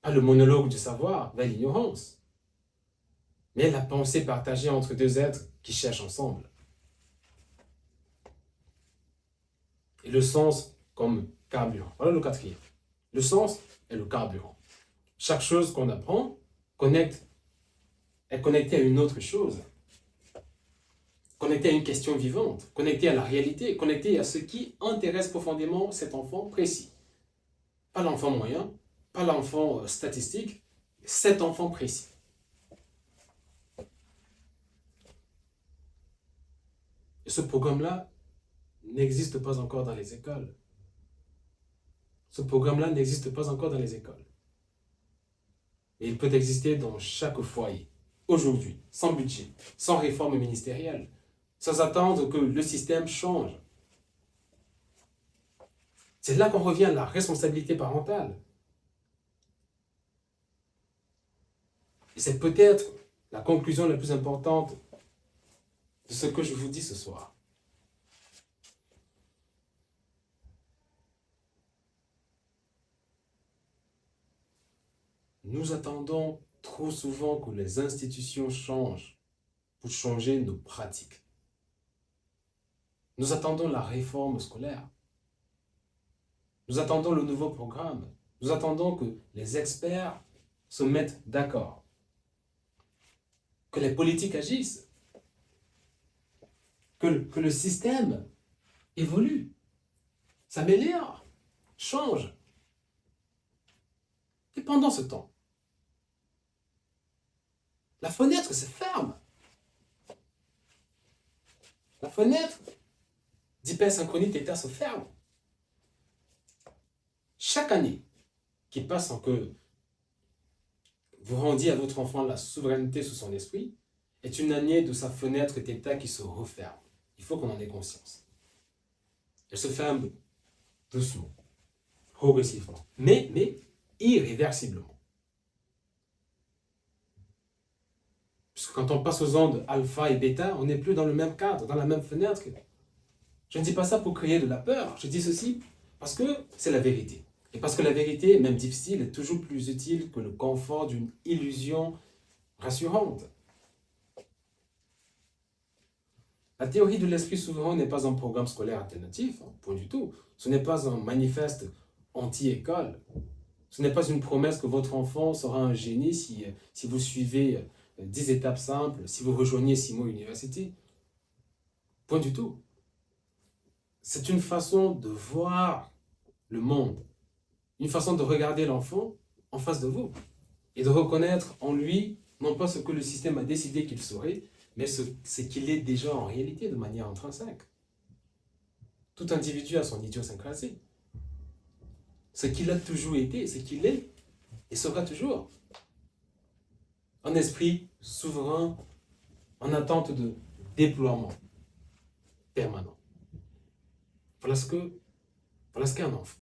pas le monologue du savoir vers l'ignorance, mais la pensée partagée entre deux êtres qui cherchent ensemble. Et le sens comme carburant. Voilà le quatrième. Le sens est le carburant. Chaque chose qu'on apprend est connectée à une autre chose, connectée à une question vivante, connectée à la réalité, connectée à ce qui intéresse profondément cet enfant précis. Pas l'enfant moyen, pas l'enfant statistique, cet enfant précis. Et ce programme-là n'existe pas encore dans les écoles. Ce programme-là n'existe pas encore dans les écoles. Et il peut exister dans chaque foyer, aujourd'hui, sans budget, sans réforme ministérielle, sans attendre que le système change. C'est là qu'on revient à la responsabilité parentale. Et c'est peut-être la conclusion la plus importante de ce que je vous dis ce soir. Nous attendons trop souvent que les institutions changent pour changer nos pratiques. Nous attendons la réforme scolaire. Nous attendons le nouveau programme. Nous attendons que les experts se mettent d'accord. Que les politiques agissent. Que le système évolue, s'améliore, change. Et pendant ce temps, la fenêtre se ferme. La fenêtre d'hypersynchronique d'État se ferme. Chaque année qui passe sans que vous rendiez à votre enfant la souveraineté sous son esprit est une année de sa fenêtre d'État qui se referme. Il faut qu'on en ait conscience. Elle se ferme doucement, progressivement, mais irréversiblement. Parce que quand on passe aux ondes alpha et bêta, on n'est plus dans le même cadre, dans la même fenêtre. Je ne dis pas ça pour créer de la peur, je dis ceci parce que c'est la vérité. Et parce que la vérité, même difficile, est toujours plus utile que le confort d'une illusion rassurante. La théorie de l'esprit souverain n'est pas un programme scolaire alternatif, point du tout. Ce n'est pas un manifeste anti-école. Ce n'est pas une promesse que votre enfant sera un génie si vous suivez 10 étapes simples, si vous rejoignez Simo University. Point du tout. C'est une façon de voir le monde, une façon de regarder l'enfant en face de vous et de reconnaître en lui, non pas ce que le système a décidé qu'il serait, mais ce qu'il est déjà en réalité de manière intrinsèque. Tout individu a son idiosyncrasie. Ce qu'il a toujours été, ce qu'il est et sera toujours. Un esprit souverain en attente de déploiement permanent. Voilà ce qu'est un enfant.